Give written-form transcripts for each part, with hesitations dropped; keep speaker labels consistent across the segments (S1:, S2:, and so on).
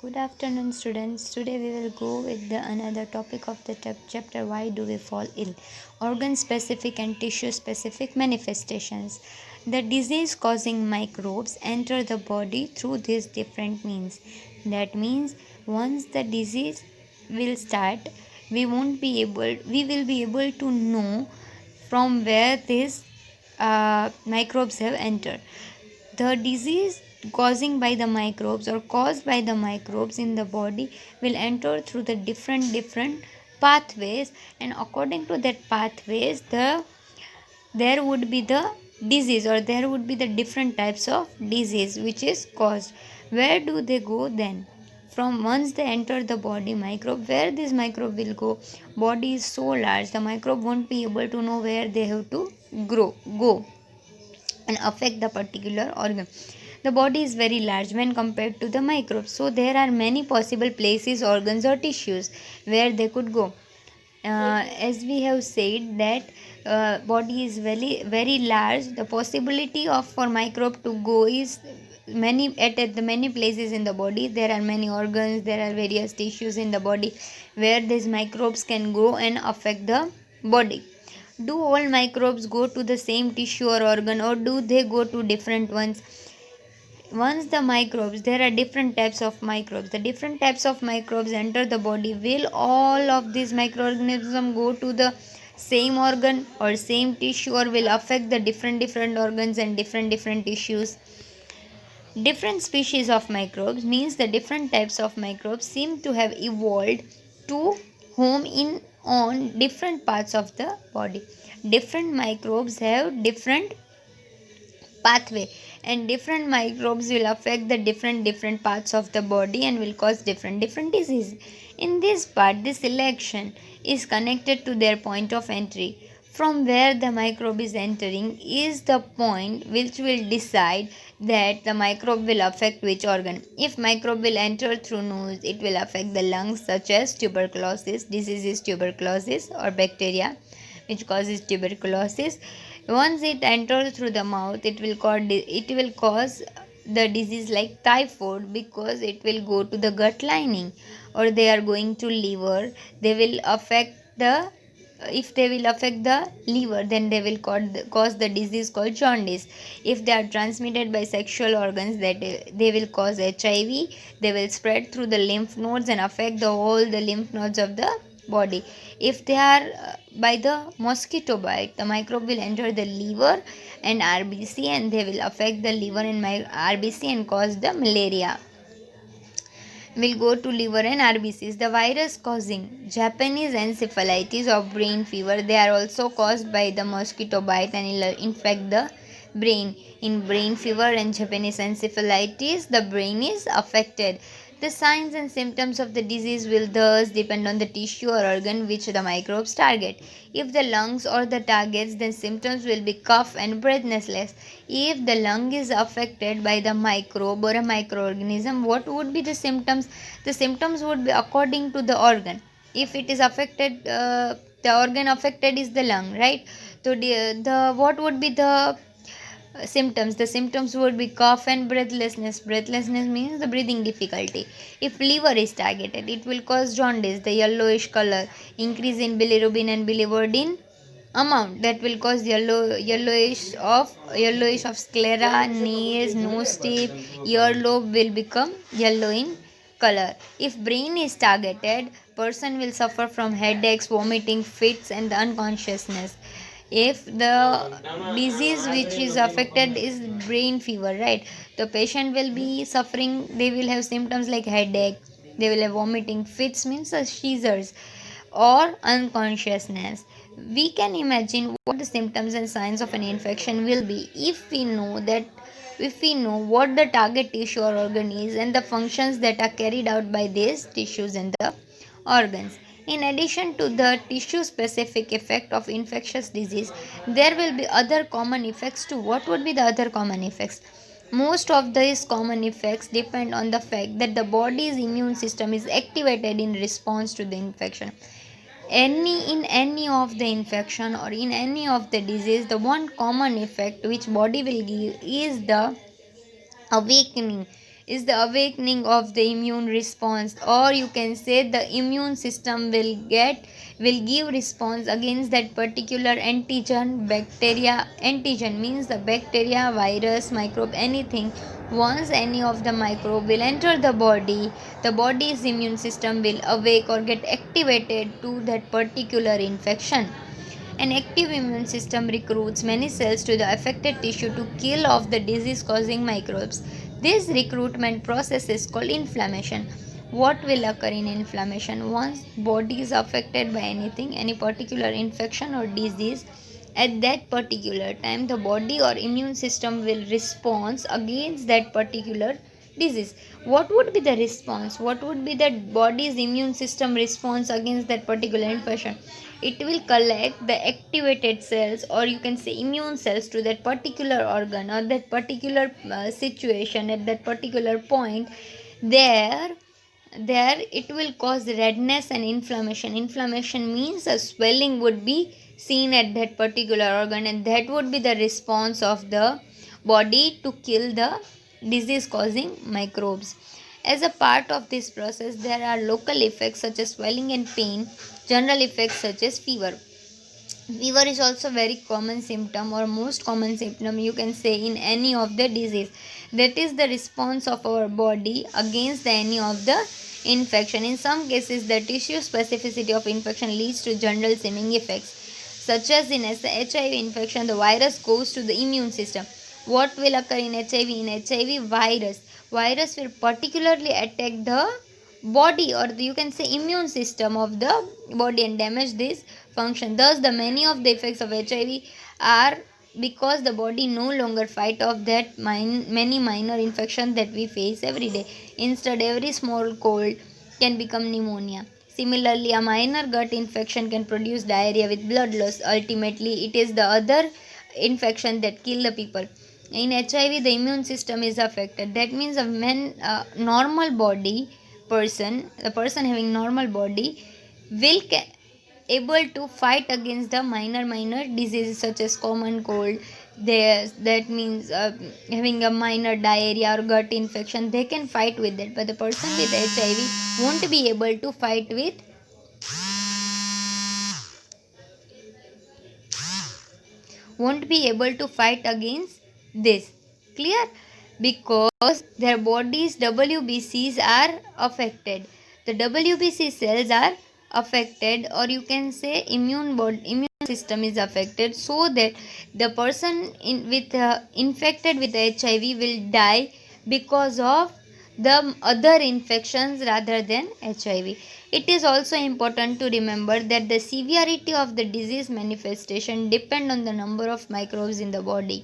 S1: Good afternoon, students. Today we will go with another topic of the chapter Why Do We Fall Ill? Organ specific and tissue specific manifestations. The disease causing microbes enter the body through these different means. That means once the disease will start, we will be able to know from where these microbes have entered. The disease causing by the microbes or caused by the microbes in the body will enter through the different pathways, and according to that pathways there would be the disease, or there would be the different types of disease which is caused. Where do they go then? From once they enter the body, microbe, where this microbe will go? Body is so large, the microbe won't be able to know where they have to go and affect the particular organ. The body is very large when compared to the microbes, so there are many possible places, organs, or tissues where they could go. As we have said that body is very large, the possibility of for microbe to go is at the many places in the body. There are many organs, there are various tissues in the body where these microbes can go and affect the body. Do all microbes go to the same tissue or organ, or do they go to different ones? Once the microbes, there are different types of microbes. The different types of microbes enter the body. Will all of these microorganisms go to the same organ or same tissue, or will affect the different organs and different tissues? Different species of microbes means the different types of microbes seem to have evolved to home in on different parts of the body. Different microbes have different pathway, and different microbes will affect the different parts of the body and will cause different disease. In this part, the selection is connected to their point of entry. From where the microbe is entering is the point which will decide that the microbe will affect which organ. If microbe will enter through nose, it will affect the lungs, such as tuberculosis. Disease is tuberculosis or bacteria which causes tuberculosis. Once it enters through the mouth, it will cause the disease like typhoid, because it will go to the gut lining, or they are going to liver. They will affect the If they will affect the liver, then they will cause the disease called jaundice. If they are transmitted by sexual organs, that they will cause HIV. They will spread through the lymph nodes and affect the lymph nodes of the body. If they are by the mosquito bite, the microbe will enter the liver and RBC, and they will affect the liver and RBC and cause the malaria. Will go to liver and RBCs. The virus causing Japanese encephalitis or brain fever, they are also caused by the mosquito bite and will infect the brain. In brain fever and Japanese encephalitis, the brain is affected. The signs and symptoms of the disease will thus depend on the tissue or organ which the microbes target. If the lungs or the targets, then symptoms will be cough and breathlessness. If the lung is affected by the microbe or a microorganism, what would be the symptoms? The symptoms would be according to the organ. If it is affected, the organ affected is the lung, right? So the what would be the symptoms? The symptoms would be cough and breathlessness means the breathing difficulty. If liver is targeted, it will cause jaundice, the yellowish color, increase in bilirubin and biliverdin amount, that will cause yellowish of sclera, knees, nose tip, earlobe will become yellow in color. If brain is targeted, person will suffer from headaches, vomiting, fits, and unconsciousness. If the disease which is affected is brain fever, right, the patient will be suffering. They will have symptoms like headache, they will have vomiting, fits means seizures, or unconsciousness. We can imagine what the symptoms and signs of an infection will be if we know what the target tissue or organ is and the functions that are carried out by these tissues and the organs. In addition to the tissue specific effect of infectious disease, there will be other common effects too. What would be the other common effects? Most of these common effects depend on the fact that the body's immune system is activated in response to the infection. In any of the infection or in any of the disease, the one common effect which body will give is the awakening, is the awakening of the immune response, or you can say the immune system will give response against that particular antigen. Bacteria antigen means the bacteria, virus, microbe, anything. Once any of the microbe will enter the body's immune system will awake or get activated to that particular infection. An active immune system recruits many cells to the affected tissue to kill off the disease causing microbes. This recruitment process is called inflammation. What will occur in inflammation? Once body is affected by anything, any particular infection or disease, at that particular time the body or immune system will respond against that particular disease. What would be the response? What would be the body's immune system response against that particular infection? It will collect the activated cells, or you can say immune cells, to that particular organ or that particular situation at that particular point. There there it will cause redness and inflammation means a swelling would be seen at that particular organ, and that would be the response of the body to kill the disease causing microbes. As a part of this process, there are local effects such as swelling and pain, general effects such as fever. Fever is also very common symptom, or most common symptom you can say, in any of the disease. That is the response of our body against any of the infection. In some cases, the tissue specificity of infection leads to general seeming effects, such as in HIV infection, the virus goes to the immune system. What will occur in HIV? In HIV, virus will particularly attack the body, or you can say immune system of the body, and damage this function. Thus the many of the effects of HIV are because the body no longer fight off that many minor infections that we face every day. Instead, every small cold can become pneumonia. Similarly, a minor gut infection can produce diarrhea with blood loss. Ultimately, it is the other infection that kill the people. In HIV, the immune system is affected. That means a normal body person, the person having normal body, will able to fight against the minor diseases such as common cold. That means having a minor diarrhea or gut infection, they can fight with that. But the person with HIV won't be able to fight against this. Clear? Because their body's WBCs are affected. The WBC cells are affected, or you can say immune system is affected, so that the person infected with HIV will die because of the other infections rather than HIV. It is also important to remember that the severity of the disease manifestation depend on the number of microbes in the body.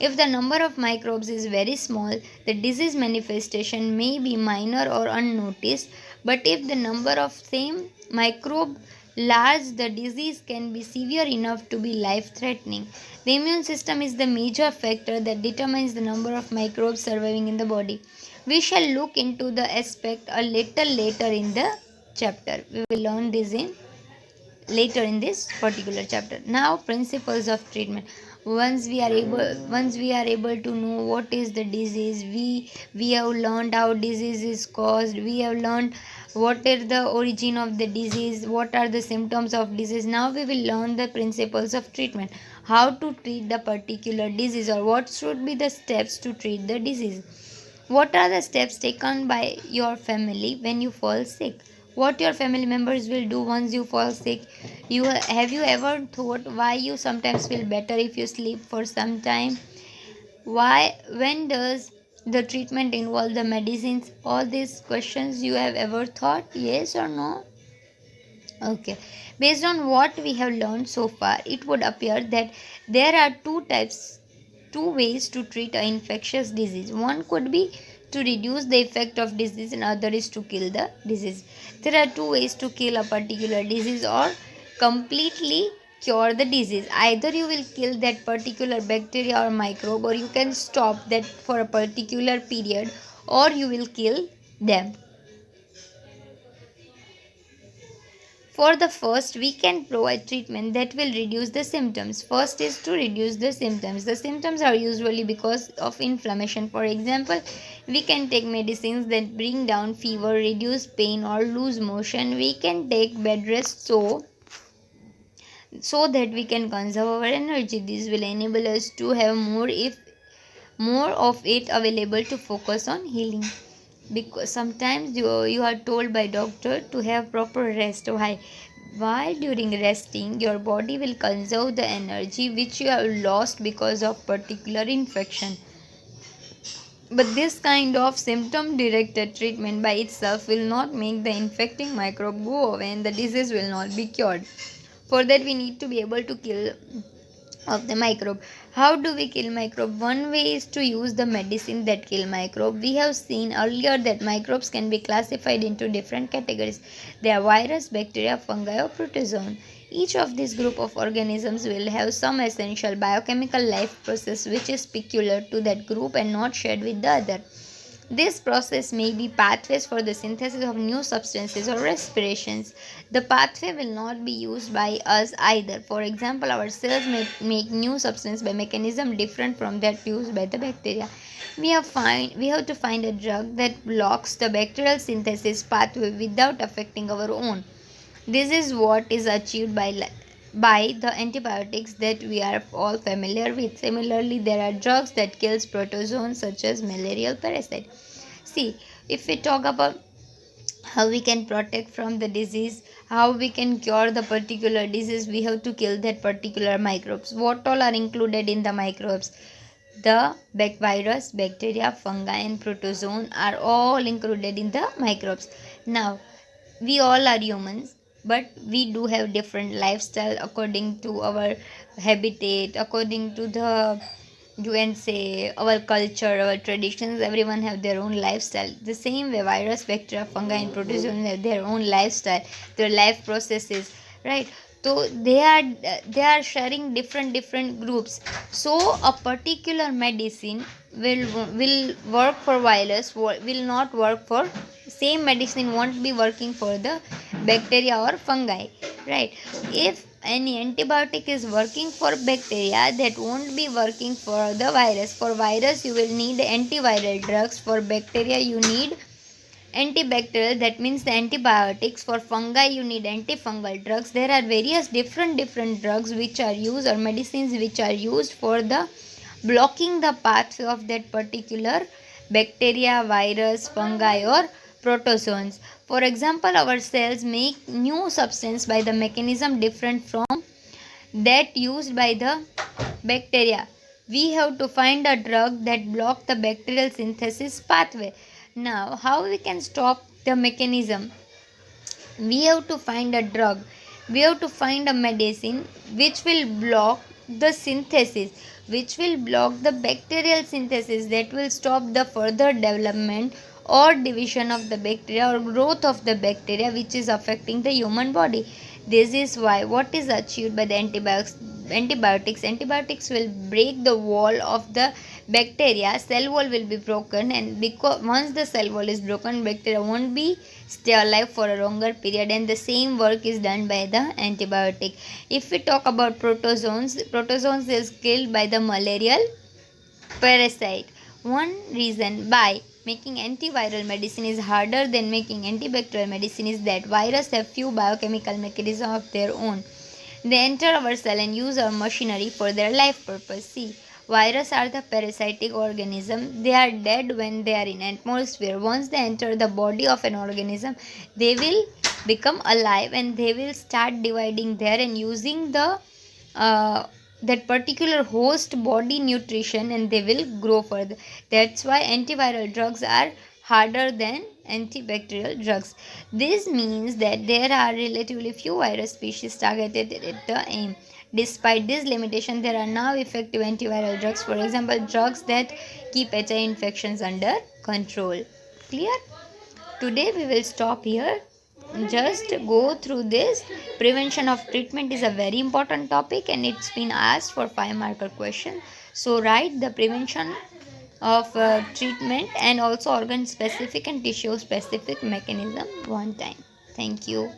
S1: If the number of microbes is very small, the disease manifestation may be minor or unnoticed, but if the number of same microbe large, the disease can be severe enough to be life threatening. The immune system is the major factor that determines the number of microbes surviving in the body. We shall look into the aspect a little later in the chapter. We will learn this in later in this particular chapter. Now, principles of treatment. Once we are able to know what is the disease, we have learned how disease is caused, we have learned what is the origin of the disease, what are the symptoms of disease. Now we will learn the principles of treatment, how to treat the particular disease, or what should be the steps to treat the disease. What are the steps taken by your family when you fall sick? What your family members will do once you fall sick? Have you ever thought why you sometimes feel better if you sleep for some time? Why, when does the treatment involve the medicines? All these questions you have ever thought, yes or no? Okay. Based on what we have learned so far, it would appear that there are two ways to treat an infectious disease. One could be to reduce the effect of disease, and other is to kill the disease. There are two ways to kill a particular disease or completely cure the disease. Either you will kill that particular bacteria or microbe, or you can stop that for a particular period, or you will kill them. For the first, we can provide treatment that will reduce the symptoms. First is to reduce the symptoms. The symptoms are usually because of inflammation. For example, We can take medicines that bring down fever, reduce pain, or lose motion. We can take bed rest so that we can conserve our energy. This will enable us to have more of it available to focus on healing. Because sometimes you are told by doctor to have proper rest. Why? While during resting, your body will conserve the energy which you have lost because of particular infection. But this kind of symptom directed treatment by itself will not make the infecting microbe go away and the disease will not be cured. For that, we need to be able to kill of the microbe. How do we kill microbe? One way is to use the medicine that kill microbe. We have seen earlier that microbes can be classified into different categories. They are virus, bacteria, fungi, or protozoan. Each of these group of organisms will have some essential biochemical life process which is peculiar to that group and not shared with the other. This process may be pathways for the synthesis of new substances or respirations. The pathway will not be used by us either. For example, our cells may make new substance by mechanism different from that used by the bacteria. We have to find a drug that blocks the bacterial synthesis pathway without affecting our own. This is what is achieved by the antibiotics that we are all familiar with. Similarly, there are drugs that kills protozoans such as malarial parasite. See, if we talk about how we can protect from the disease, how we can cure the particular disease, we have to kill that particular microbes. What all are included in the microbes? The virus, bacteria, fungi, and protozoan are all included in the microbes. Now, we all are humans, but we do have different lifestyle according to our habitat, according to the, you can say, our culture, our traditions. Everyone have their own lifestyle. The same way virus, bacteria, fungi, and protozoan have their own lifestyle, their life processes, right? So they are sharing different groups. So a particular medicine will work for virus, will not work for, same medicine won't be working for the bacteria or fungi, right? If any antibiotic is working for bacteria, that won't be working for the virus. For virus you will need antiviral drugs. For bacteria you need antibacterial, that means the antibiotics. For fungi you need antifungal drugs. There are various different drugs which are used, or medicines which are used for the blocking the pathway of that particular bacteria, virus, fungi, or protozoans. For example, our cells make new substance by the mechanism different from that used by the bacteria. We have to find a drug that blocks the bacterial synthesis pathway. Now, how we can stop the mechanism? We have to find a drug. We have to find a medicine which will block the synthesis, which will block the bacterial synthesis, that will stop the further development or division of the bacteria or growth of the bacteria which is affecting the human body. This is why what is achieved by the antibiotics will break the wall of the bacteria. Cell wall will be broken, and because once the cell wall is broken, bacteria won't be stay alive for a longer period, and the same work is done by the antibiotic. If we talk about protozoans is killed by the malarial parasite. One reason why making antiviral medicine is harder than making antibacterial medicine is that viruses have few biochemical mechanisms of their own. They enter our cell and use our machinery for their life purpose. See, viruses are the parasitic organism. They are dead when they are in atmosphere. Once they enter the body of an organism, they will become alive and they will start dividing there and using the that particular host body nutrition, and they will grow further. That's why antiviral drugs are harder than antibacterial drugs. This means that there are relatively few virus species targeted at the aim. Despite this limitation, there are now effective antiviral drugs, for example, drugs that keep HIV infections under control. Clear? Today we will stop here. Just go through this. Prevention of treatment is a very important topic and it's been asked for 5 marker question. So write the prevention of treatment and also organ specific and tissue specific mechanism one time. Thank you.